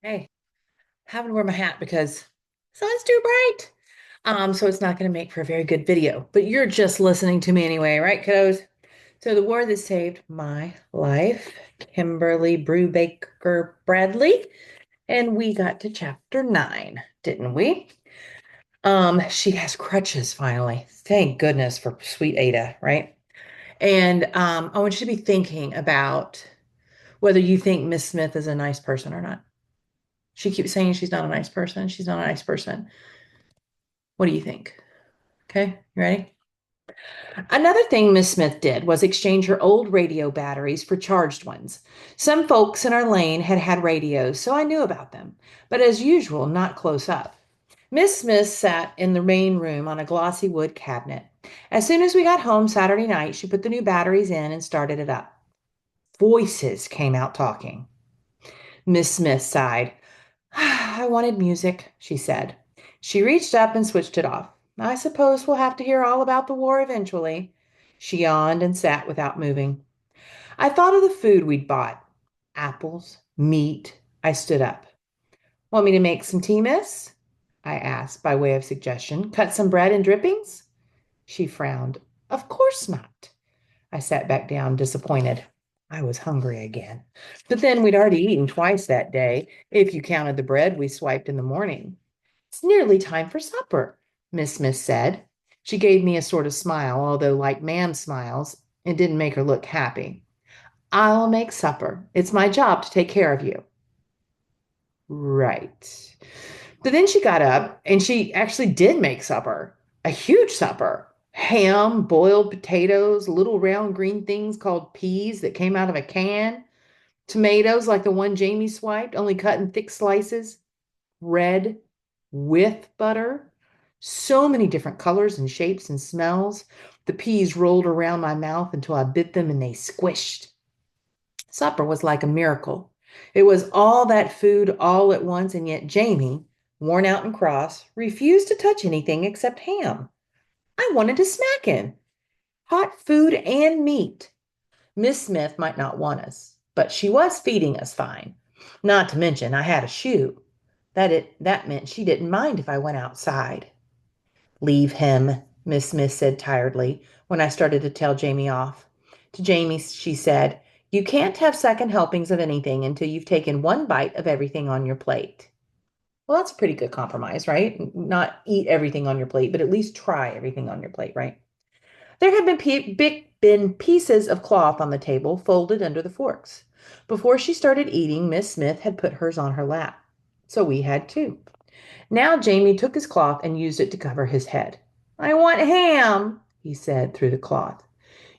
Hey, having to wear my hat because the sun's too bright. So it's not going to make for a very good video. But you're just listening to me anyway, right, kiddos? So the war that saved my life, Kimberly Brubaker Bradley, and we got to chapter 9, didn't we? She has crutches finally. Thank goodness for sweet Ada, right? And I want you to be thinking about whether you think Miss Smith is a nice person or not. She keeps saying she's not a nice person. She's not a nice person. What do you think? Okay, you ready? Another thing Miss Smith did was exchange her old radio batteries for charged ones. Some folks in our lane had had radios, so I knew about them, but as usual, not close up. Miss Smith sat in the main room on a glossy wood cabinet. As soon as we got home Saturday night, she put the new batteries in and started it up. Voices came out talking. Miss Smith sighed. I wanted music, she said. She reached up and switched it off. I suppose we'll have to hear all about the war eventually. She yawned and sat without moving. I thought of the food we'd bought. Apples, meat. I stood up. Want me to make some tea, miss? I asked by way of suggestion. Cut some bread and drippings? She frowned. Of course not. I sat back down, disappointed. I was hungry again. But then we'd already eaten twice that day, if you counted the bread we swiped in the morning. It's nearly time for supper, Miss Smith said. She gave me a sort of smile, although, like Ma'am smiles, it didn't make her look happy. I'll make supper. It's my job to take care of you. Right. But then she got up and she actually did make supper, a huge supper. Ham, boiled potatoes, little round green things called peas that came out of a can, tomatoes like the one Jamie swiped, only cut in thick slices, red with butter. So many different colors and shapes and smells. The peas rolled around my mouth until I bit them and they squished. Supper was like a miracle. It was all that food all at once, and yet Jamie, worn out and cross, refused to touch anything except ham. I wanted to smack him. Hot food and meat. Miss Smith might not want us, but she was feeding us fine. Not to mention I had a shoe. That meant she didn't mind if I went outside. Leave him, Miss Smith said tiredly when I started to tell Jamie off. To Jamie, she said, you can't have second helpings of anything until you've taken one bite of everything on your plate. Well, that's a pretty good compromise, right? Not eat everything on your plate, but at least try everything on your plate, right? There had been pieces of cloth on the table folded under the forks. Before she started eating, Miss Smith had put hers on her lap. So we had too. Now Jamie took his cloth and used it to cover his head. I want ham, he said through the cloth.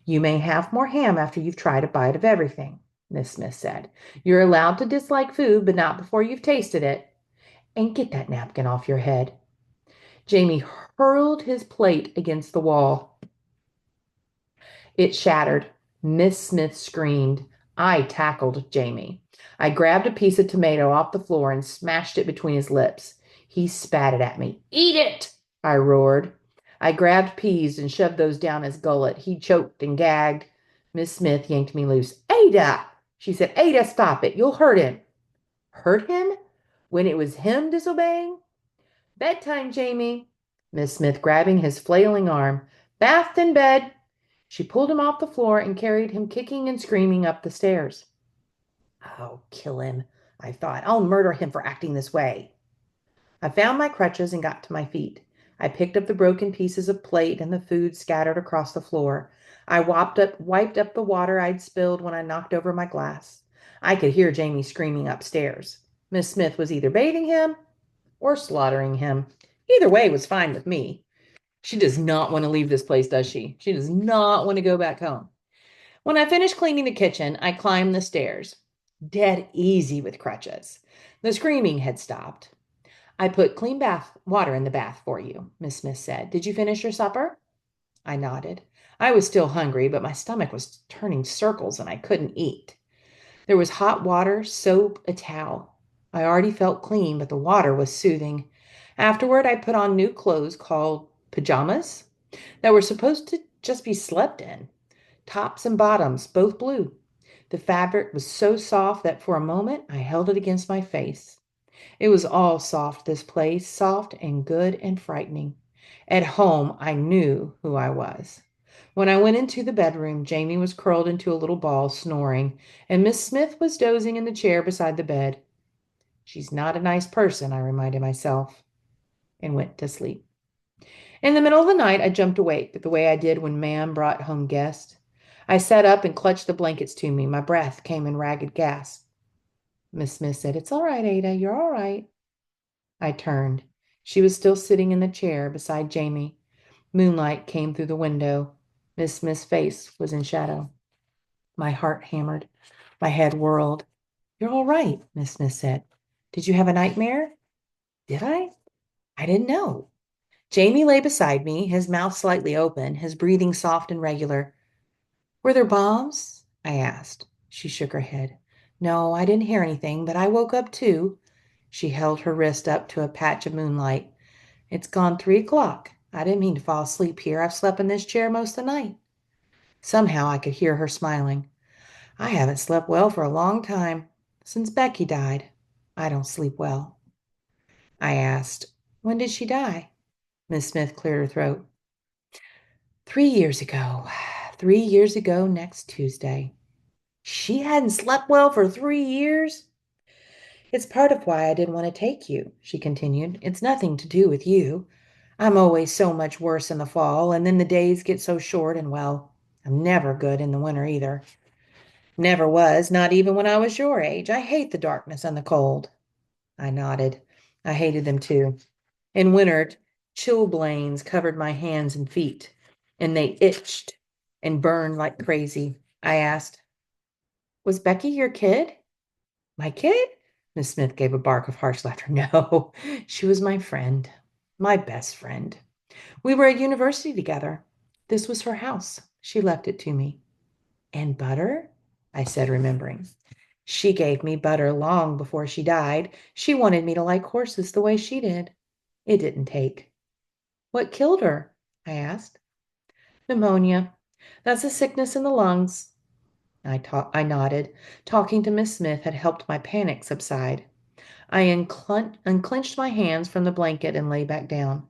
You may have more ham after you've tried a bite of everything, Miss Smith said. You're allowed to dislike food, but not before you've tasted it. And get that napkin off your head. Jamie hurled his plate against the wall. It shattered. Miss Smith screamed. I tackled Jamie. I grabbed a piece of tomato off the floor and smashed it between his lips. He spat it at me. Eat it! I roared. I grabbed peas and shoved those down his gullet. He choked and gagged. Miss Smith yanked me loose. Ada! She said, Ada, stop it. You'll hurt him. Hurt him? When it was him disobeying? Bedtime, Jamie. Miss Smith grabbing his flailing arm. Bathed in bed. She pulled him off the floor and carried him kicking and screaming up the stairs. I'll kill him, I thought. I'll murder him for acting this way. I found my crutches and got to my feet. I picked up the broken pieces of plate and the food scattered across the floor. I wiped up the water I'd spilled when I knocked over my glass. I could hear Jamie screaming upstairs. Miss Smith was either bathing him or slaughtering him. Either way was fine with me. She does not want to leave this place, does she? She does not want to go back home. When I finished cleaning the kitchen, I climbed the stairs. Dead easy with crutches. The screaming had stopped. I put clean bath water in the bath for you, Miss Smith said. Did you finish your supper? I nodded. I was still hungry, but my stomach was turning circles and I couldn't eat. There was hot water, soap, a towel. I already felt clean, but the water was soothing. Afterward, I put on new clothes called pajamas that were supposed to just be slept in. Tops and bottoms, both blue. The fabric was so soft that for a moment I held it against my face. It was all soft, this place, soft and good and frightening. At home, I knew who I was. When I went into the bedroom, Jamie was curled into a little ball, snoring, and Miss Smith was dozing in the chair beside the bed. She's not a nice person, I reminded myself, and went to sleep. In the middle of the night, I jumped awake, the way I did when Ma'am brought home guests. I sat up and clutched the blankets to me. My breath came in ragged gasps. Miss Smith said, "It's all right, Ada. You're all right." I turned. She was still sitting in the chair beside Jamie. Moonlight came through the window. Miss Smith's face was in shadow. My heart hammered. My head whirled. "You're all right," Miss Smith said. "Did you have a nightmare?" Did I? I didn't know. Jamie lay beside me, his mouth slightly open, his breathing soft and regular. "Were there bombs?" I asked. She shook her head. "No, I didn't hear anything, but I woke up too." She held her wrist up to a patch of moonlight. "It's gone 3 o'clock. I didn't mean to fall asleep here. I've slept in this chair most of the night." Somehow I could hear her smiling. "I haven't slept well for a long time. Since Becky died. I don't sleep well." I asked, "When did she die?" Miss Smith cleared her throat. 3 years ago. 3 years ago next Tuesday. She hadn't slept well for 3 years? "It's part of why I didn't want to take you," she continued. "It's nothing to do with you. I'm always so much worse in the fall, and then the days get so short, and well, I'm never good in the winter either. Never was, not even when I was your age. I hate the darkness and the cold." I nodded. I hated them too. In winter, chilblains covered my hands and feet, and they itched and burned like crazy. I asked, "Was Becky your kid?" "My kid?" Miss Smith gave a bark of harsh laughter. "No, she was my friend, my best friend. We were at university together. This was her house. She left it to me." "And butter?" I said, remembering. "She gave me butter long before she died. She wanted me to like horses the way she did. It didn't take." "What killed her?" I asked. "Pneumonia. That's a sickness in the lungs." I nodded. Talking to Miss Smith had helped my panic subside. I unclenched my hands from the blanket and lay back down.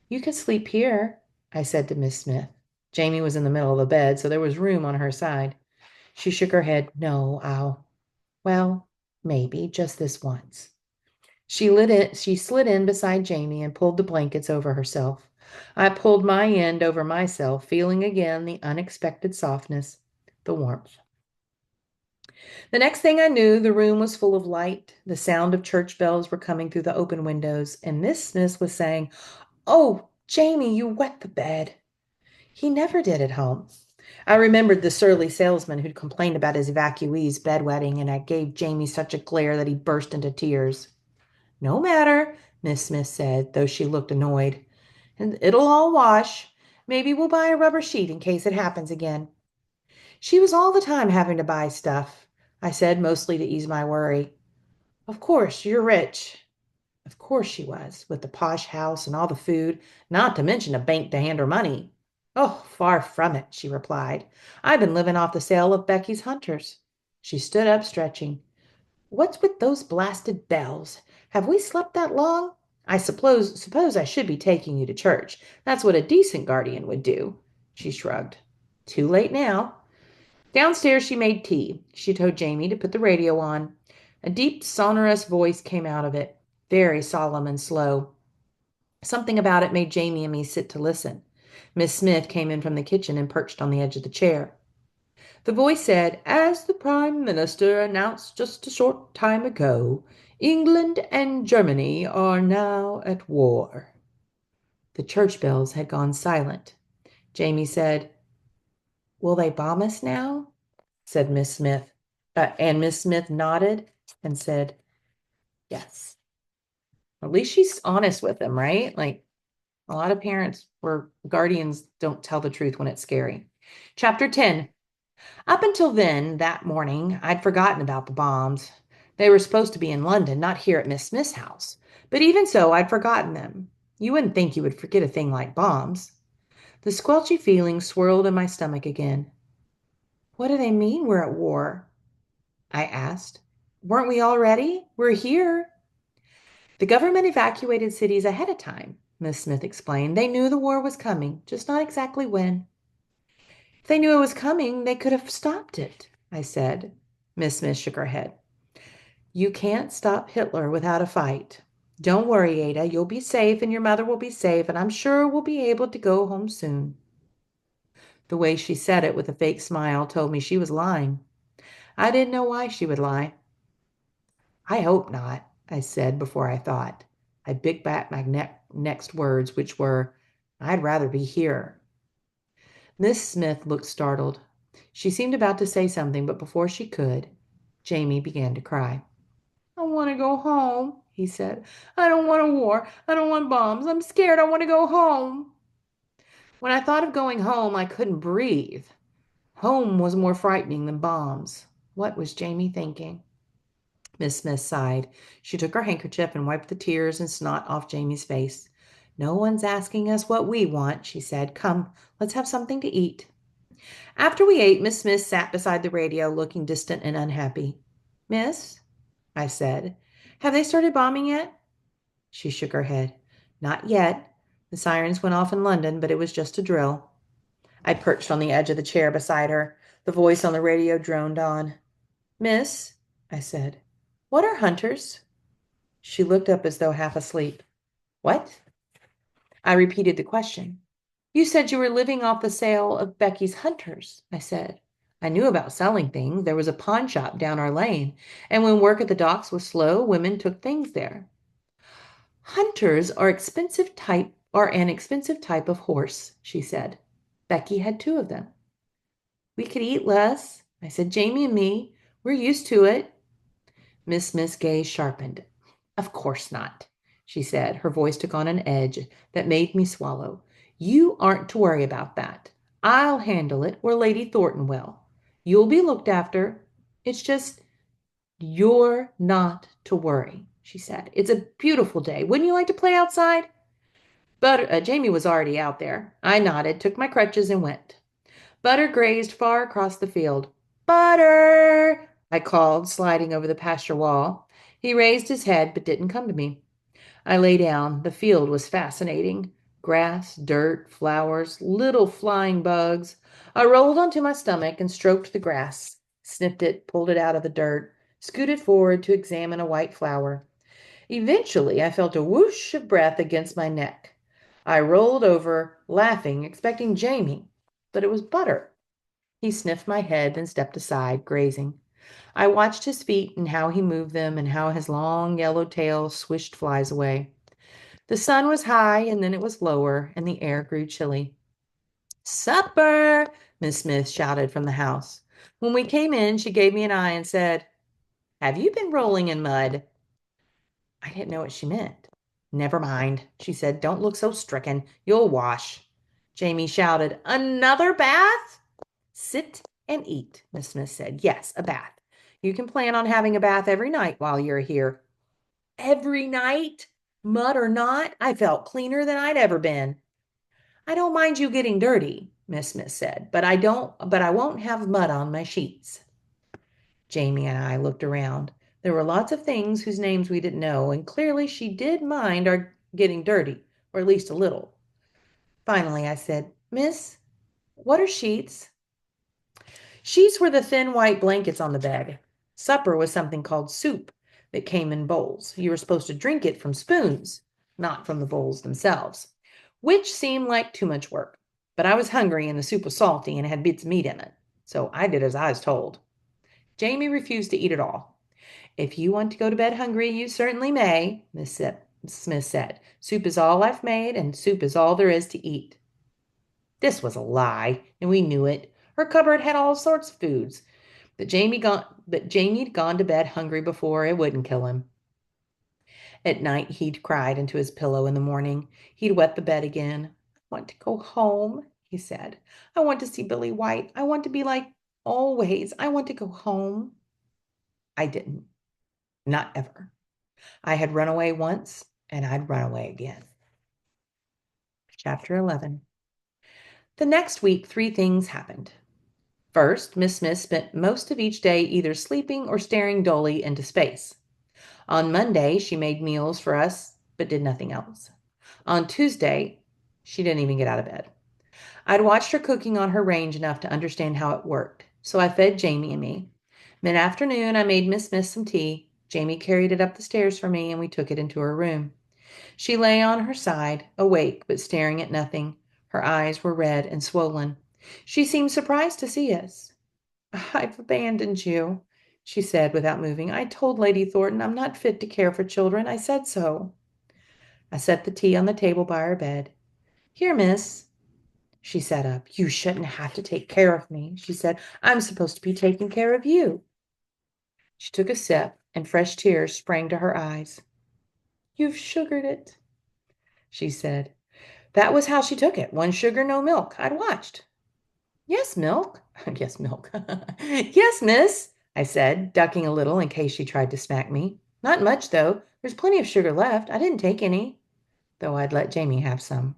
"You could sleep here," I said to Miss Smith. Jamie was in the middle of the bed, so there was room on her side. She shook her head. "No, well, maybe, just this once." She slid in beside Jamie and pulled the blankets over herself. I pulled my end over myself, feeling again the unexpected softness, the warmth. The next thing I knew, the room was full of light. The sound of church bells were coming through the open windows, and Miss Smith was saying, "Oh, Jamie, you wet the bed." He never did at home. I remembered the surly salesman who'd complained about his evacuees bedwetting, and I gave Jamie such a glare that he burst into tears. "No matter," Miss Smith said, though she looked annoyed. "And it'll all wash. Maybe we'll buy a rubber sheet in case it happens again." She was all the time having to buy stuff, I said, mostly to ease my worry. "Of course, you're rich." Of course she was, with the posh house and all the food, not to mention a bank to hand her money. "Oh, far from it," she replied. "I've been living off the sale of Becky's hunters." She stood up, stretching. "What's with those blasted bells? Have we slept that long? I suppose I should be taking you to church. That's what a decent guardian would do." She shrugged. "Too late now." Downstairs she made tea. She told Jamie to put the radio on. A deep, sonorous voice came out of it, very solemn and slow. Something about it made Jamie and me sit to listen. Miss Smith came in from the kitchen and perched on the edge of the chair. The voice said, "As the Prime Minister announced just a short time ago, England and Germany are now at war." The church bells had gone silent. Jamie said, "Will they bomb us now?" said Miss Smith. And Miss Smith nodded and said, "Yes." At least she's honest with them, right? Like a lot of parents or guardians don't tell the truth when it's scary. Chapter 10. Up until then, that morning, I'd forgotten about the bombs. They were supposed to be in London, not here at Miss Smith's house. But even so, I'd forgotten them. You wouldn't think you would forget a thing like bombs. The squelchy feeling swirled in my stomach again. "What do they mean we're at war?" I asked. "Weren't we already? We're here." The government evacuated cities ahead of time, Miss Smith explained. They knew the war was coming, just not exactly when. If they knew it was coming, they could have stopped it, I said. Miss Smith shook her head. You can't stop Hitler without a fight. Don't worry, Ada. You'll be safe and your mother will be safe, and I'm sure we'll be able to go home soon. The way she said it with a fake smile told me she was lying. I didn't know why she would lie. I hope not, I said before I thought. I bit back my next words, which were, I'd rather be here. Miss Smith looked startled. She seemed about to say something, but before she could, Jamie began to cry. I want to go home, he said. I don't want a war. I don't want bombs. I'm scared. I want to go home. When I thought of going home, I couldn't breathe. Home was more frightening than bombs. What was Jamie thinking? Miss Smith sighed. She took her handkerchief and wiped the tears and snot off Jamie's face. No one's asking us what we want, she said. Come, let's have something to eat. After we ate, Miss Smith sat beside the radio, looking distant and unhappy. Miss, I said, have they started bombing yet? She shook her head. Not yet. The sirens went off in London, but it was just a drill. I perched on the edge of the chair beside her. The voice on the radio droned on. Miss, I said, what are hunters? She looked up as though half asleep. What? I repeated the question. You said you were living off the sale of Becky's hunters, I said. I knew about selling things. There was a pawn shop down our lane, and when work at the docks was slow, women took things there. Hunters are an expensive type of horse, she said. Becky had 2 of them. We could eat less, I said. Jamie and me, we're used to it. Miss Smith's gaze sharpened. Of course not, she said. Her voice took on an edge that made me swallow. You aren't to worry about that. I'll handle it, or Lady Thornton will. You'll be looked after. It's just you're not to worry, she said. It's a beautiful day. Wouldn't you like to play outside? But Jamie was already out there. I nodded, took my crutches, and went. Butter grazed far across the field. Butter! I called, sliding over the pasture wall. He raised his head, but didn't come to me. I lay down. The field was fascinating. Grass, dirt, flowers, little flying bugs. I rolled onto my stomach and stroked the grass, sniffed it, pulled it out of the dirt, scooted forward to examine a white flower. Eventually, I felt a whoosh of breath against my neck. I rolled over, laughing, expecting Jamie, but it was Butter. He sniffed my head, then stepped aside, grazing. I watched his feet and how he moved them and how his long yellow tail swished flies away. The sun was high and then it was lower, and the air grew chilly. Supper! Miss Smith shouted from the house. When we came in, she gave me an eye and said, Have you been rolling in mud? I didn't know what she meant. Never mind, she said. Don't look so stricken. You'll wash. Jamie shouted, Another bath? Sit and eat, Miss Smith said. Yes, a bath. You can plan on having a bath every night while you're here. Every night? Mud or not, I felt cleaner than I'd ever been. I don't mind you getting dirty, Miss Smith said, but I won't have mud on my sheets. Jamie and I looked around. There were lots of things whose names we didn't know, and clearly she did mind our getting dirty, or at least a little. Finally, I said, Miss, what are sheets? Sheets were the thin white blankets on the bed. Supper was something called soup that came in bowls. You were supposed to drink it from spoons, not from the bowls themselves, which seemed like too much work. But I was hungry and the soup was salty and had bits of meat in it, so I did as I was told. Jamie refused to eat it all. If you want to go to bed hungry, you certainly may, Miss Smith said. Soup is all I've made, and soup is all there is to eat. This was a lie, and we knew it. Her cupboard had all sorts of foods, but Jamie'd gone to bed hungry before. It wouldn't kill him. At night, he'd cried into his pillow. In the morning, he'd wet the bed again. I want to go home, he said. I want to see Billy White. I want to be like always. I want to go home. I didn't. Not ever. I had run away once, and I'd run away again. Chapter 11. The next week, 3 things happened. First, Miss Smith spent most of each day either sleeping or staring dully into space. On Monday, she made meals for us, but did nothing else. On Tuesday, she didn't even get out of bed. I'd watched her cooking on her range enough to understand how it worked, so I fed Jamie and me. Mid-afternoon, I made Miss Smith some tea. Jamie carried it up the stairs for me, and we took it into her room. She lay on her side, awake but staring at nothing. Her eyes were red and swollen. She seemed surprised to see us. "I've abandoned you," she said without moving. "I told Lady Thornton I'm not fit to care for children. I said so." I set the tea on the table by her bed. "Here, miss." She sat up. "You shouldn't have to take care of me," she said. "I'm supposed to be taking care of you." She took a sip, and fresh tears sprang to her eyes. "You've sugared it," she said. That was how she took it. One sugar, no milk. I'd watched. "Yes, milk." "Yes, milk." "Yes, miss," I said, ducking a little in case she tried to smack me. "Not much, though. There's plenty of sugar left. I didn't take any, though I'd let Jamie have some."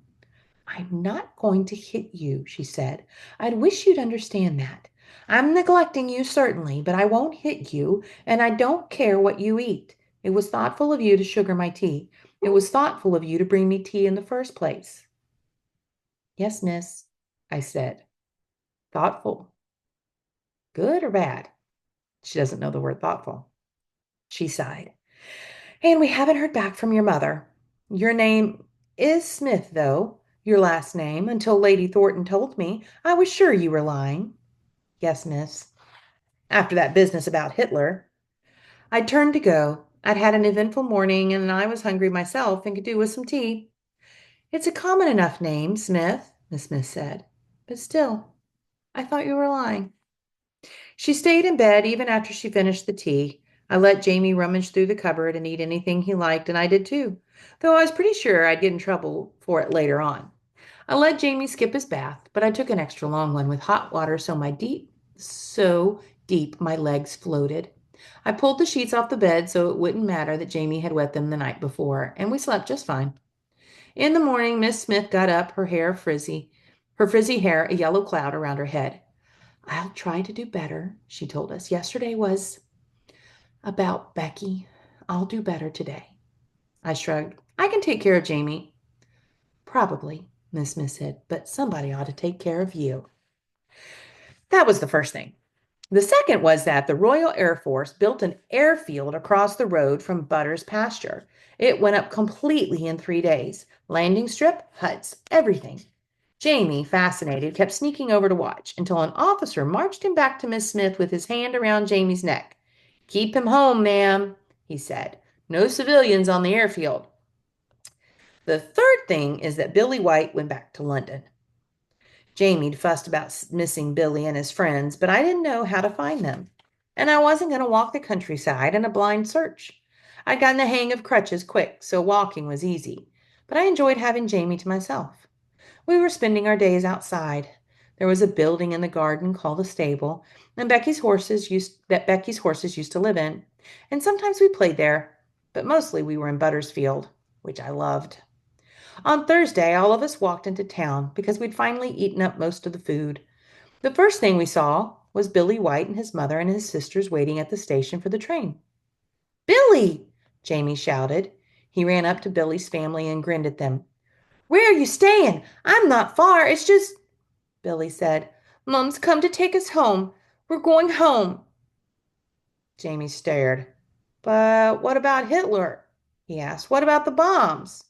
"I'm not going to hit you," she said. "I'd wish you'd understand that. I'm neglecting you, certainly, but I won't hit you, and I don't care what you eat. It was thoughtful of you to sugar my tea. It was thoughtful of you to bring me tea in the first place." "Yes, miss," I said. "Thoughtful. Good or bad?" She doesn't know the word thoughtful. She sighed. "And we haven't heard back from your mother. Your name is Smith, though, your last name. Until Lady Thornton told me, I was sure you were lying." "Yes, miss." "After that business about Hitler." I turned to go. I'd had an eventful morning, and I was hungry myself and could do with some tea. "It's a common enough name, Smith," Miss Smith said. "But still, I thought you were lying." She stayed in bed even after she finished the tea. I let Jamie rummage through the cupboard and eat anything he liked, and I did too, though I was pretty sure I'd get in trouble for it later on. I let Jamie skip his bath, but I took an extra long one with hot water so deep my legs floated. I pulled the sheets off the bed so it wouldn't matter that Jamie had wet them the night before, and we slept just fine. In the morning, Miss Smith got up, her frizzy hair a yellow cloud around her head. "I'll try to do better," she told us. "Yesterday was about Becky. I'll do better today." I shrugged. "I can take care of Jamie." "Probably," Miss Smith said, "but somebody ought to take care of you." That was the first thing. The second was that the Royal Air Force built an airfield across the road from Butter's pasture. It went up completely in 3 days. Landing strip, huts, everything. Jamie, fascinated, kept sneaking over to watch until an officer marched him back to Miss Smith with his hand around Jamie's neck. "Keep him home, ma'am," he said. "No civilians on the airfield." The third thing is that Billy White went back to London. Jamie'd fussed about missing Billy and his friends, but I didn't know how to find them. And I wasn't going to walk the countryside in a blind search. I'd gotten the hang of crutches quick, so walking was easy. But I enjoyed having Jamie to myself. We were spending our days outside. There was a building in the garden called the stable, and Becky's horses used to live in. And sometimes we played there, but mostly we were in Butter's field, which I loved. On Thursday, all of us walked into town because we'd finally eaten up most of the food. The first thing we saw was Billy White and his mother and his sisters waiting at the station for the train. "Billy!" Jamie shouted. He ran up to Billy's family and grinned at them. "Where are you staying? I'm not far. It's just—" Billy said, "Mom's come to take us home. We're going home." Jamie stared. "But what about Hitler?" he asked. "What about the bombs?"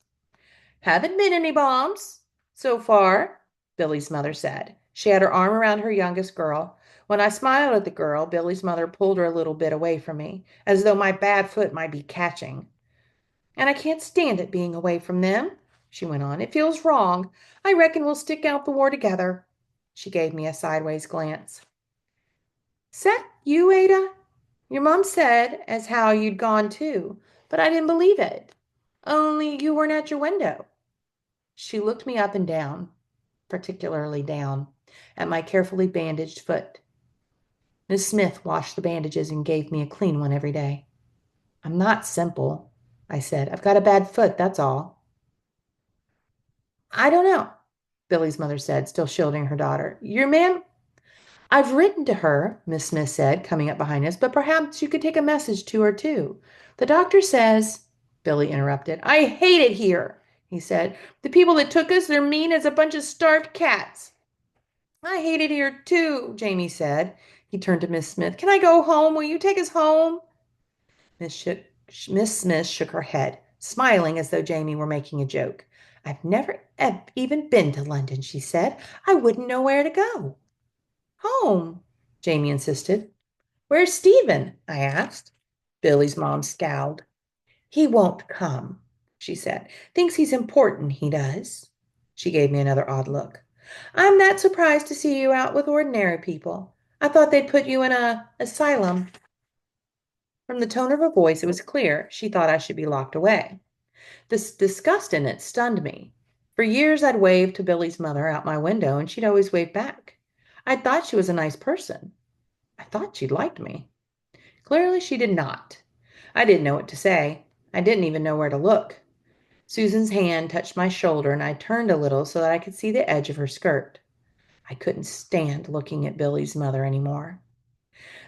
"Haven't been any bombs so far," Billy's mother said. She had her arm around her youngest girl. When I smiled at the girl, Billy's mother pulled her a little bit away from me, as though my bad foot might be catching. "And I can't stand it being away from them," she went on. "It feels wrong. I reckon we'll stick out the war together." She gave me a sideways glance. "Set you, Ada? Your mom said as how you'd gone too, but I didn't believe it. Only you weren't at your window." She looked me up and down, particularly down, at my carefully bandaged foot. Miss Smith washed the bandages and gave me a clean one every day. "I'm not simple," I said. "I've got a bad foot, that's all." "I don't know," Billy's mother said, still shielding her daughter. "Your man I've written to her, Miss Smith said, coming up behind us, but perhaps you could take a message to her too. The doctor says, Billy interrupted. I hate it here, he said. The people that took us, they're mean as a bunch of starved cats. I hate it here too, Jamie said. He turned to Miss Smith. Can I go home? Will you take us home? Miss, shook, Miss Smith shook her head, smiling as though Jamie were making a joke. I've never even been to London, she said. I wouldn't know where to go. Home, Jamie insisted. Where's Stephen? I asked. Billy's mom scowled. He won't come, she said. Thinks he's important, he does. She gave me another odd look. I'm not surprised to see you out with ordinary people. I thought they'd put you in a asylum. From the tone of her voice, it was clear she thought I should be locked away. This disgust in it stunned me. For years I'd waved to Billy's mother out my window, and she'd always wave back. I thought she was a nice person. I thought she'd liked me. Clearly she did not. I didn't know what to say. I didn't even know where to look. Susan's hand touched my shoulder, and I turned a little so that I could see the edge of her skirt. I couldn't stand looking at Billy's mother anymore.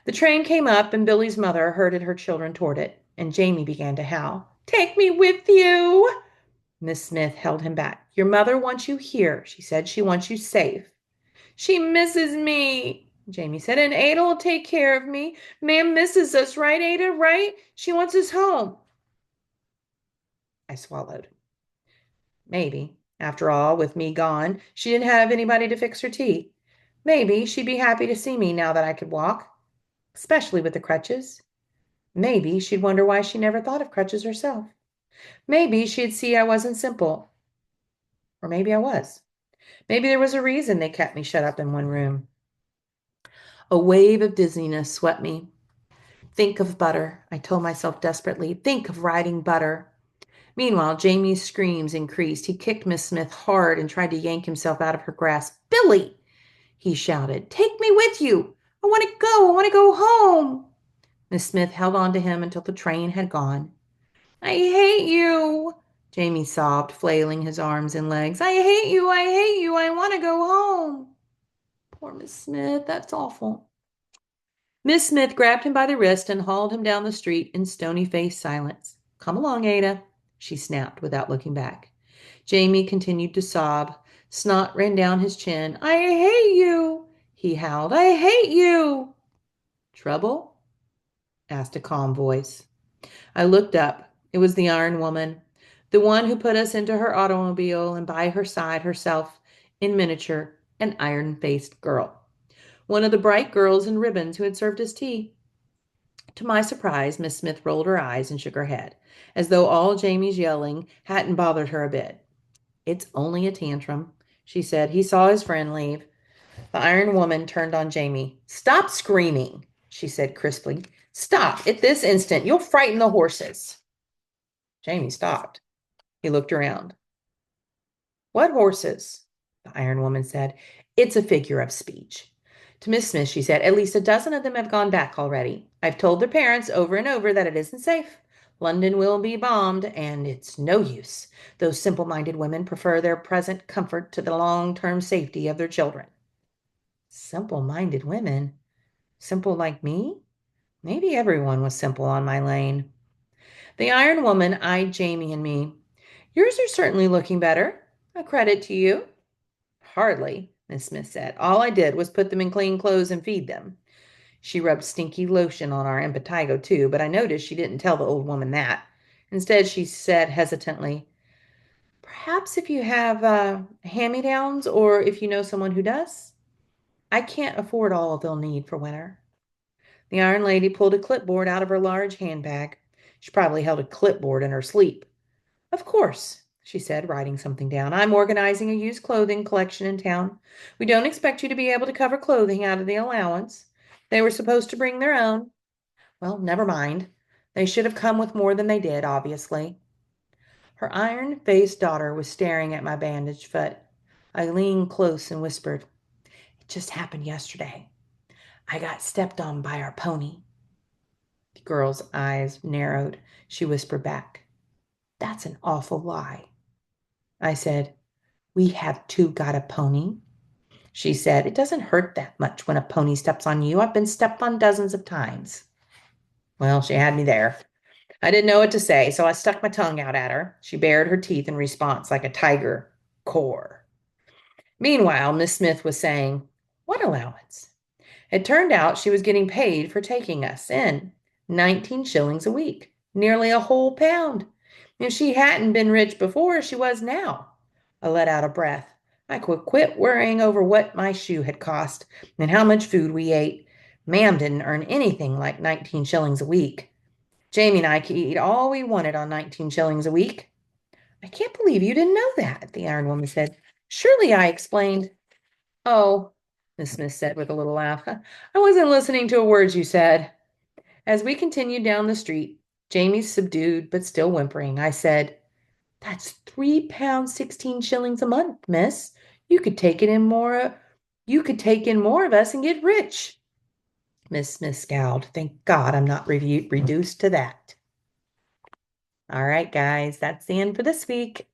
The train came up, and Billy's mother herded her children toward it, and Jamie began to howl. Take me with you! Miss Smith held him back. Your mother wants you here, she said. She wants you safe. She misses me, Jamie said, and Ada'll take care of me. Ma'am misses us, right, Ada? Right? She wants us home. I swallowed. Maybe. After all, with me gone, she didn't have anybody to fix her tea. Maybe she'd be happy to see me now that I could walk, especially with the crutches. Maybe she'd wonder why she never thought of crutches herself. Maybe she'd see I wasn't simple. Or maybe I was. Maybe there was a reason they kept me shut up in one room. A wave of dizziness swept me. Think of butter, I told myself desperately. Think of riding butter. Meanwhile, Jamie's screams increased. He kicked Miss Smith hard and tried to yank himself out of her grasp. Billy, he shouted, take me with you. I want to go. I want to go home. Miss Smith held on to him until the train had gone. I hate you, Jamie sobbed, flailing his arms and legs. I hate you. I hate you. I want to go home. Poor Miss Smith. That's awful. Miss Smith grabbed him by the wrist and hauled him down the street in stony-faced silence. Come along, Ada, she snapped without looking back. Jamie continued to sob. Snot ran down his chin. I hate you, he howled. I hate you. Trouble? Asked a calm voice. I looked up. It was the Iron Woman, the one who put us into her automobile, and by her side herself, in miniature, an iron-faced girl. One of the bright girls in ribbons who had served us tea. To my surprise, Miss Smith rolled her eyes and shook her head, as though all Jamie's yelling hadn't bothered her a bit. It's only a tantrum, she said. He saw his friend leave. The Iron Woman turned on Jamie. Stop screaming, she said crisply. Stop at this instant. You'll frighten the horses. Jamie stopped. He looked around. What horses? The Iron Woman said. It's a figure of speech. To Miss Smith, she said, at least a dozen of them have gone back already. I've told their parents over and over that it isn't safe. London will be bombed, and it's no use. Those simple-minded women prefer their present comfort to the long-term safety of their children. Simple-minded women? Simple like me? Maybe everyone was simple on my lane. The Iron Woman eyed Jamie and me. Yours are certainly looking better. A credit to you. Hardly, Miss Smith said. All I did was put them in clean clothes and feed them. She rubbed stinky lotion on our impetigo, too, but I noticed she didn't tell the old woman that. Instead, she said hesitantly, perhaps if you have hand-me-downs or if you know someone who does. I can't afford all they'll need for winter. The Iron Lady pulled a clipboard out of her large handbag. She probably held a clipboard in her sleep. Of course, she said, writing something down. I'm organizing a used clothing collection in town. We don't expect you to be able to cover clothing out of the allowance. They were supposed to bring their own. Well, never mind. They should have come with more than they did, obviously. Her iron-faced daughter was staring at my bandaged foot. I leaned close and whispered, it just happened yesterday. I got stepped on by our pony. The girl's eyes narrowed. She whispered back, that's an awful lie. I said, we have two got a pony. She said, "It doesn't hurt that much when a pony steps on you. I've been stepped on dozens of times." Well, she had me there. I didn't know what to say, so I stuck my tongue out at her. She bared her teeth in response like a tiger. Core. Meanwhile, Miss Smith was saying, "What allowance?" It turned out she was getting paid for taking us in 19 shillings a week, nearly a whole pound. If she hadn't been rich before, she was now. I let out a breath. I could quit worrying over what my shoe had cost and how much food we ate. Ma'am didn't earn anything like 19 shillings a week. Jamie and I could eat all we wanted on 19 shillings a week. "I can't believe you didn't know that," the Iron Woman said. "Surely," I explained. "Oh," Miss Smith said with a little laugh, "I wasn't listening to a word you said." As we continued down the street, Jamie subdued but still whimpering, I said, "That's £3 16 shillings a month, miss. You could take it in more you could take in more of us and get rich." Miss Smith scowled. Thank God I'm not reduced to that. All right, guys, that's the end for this week.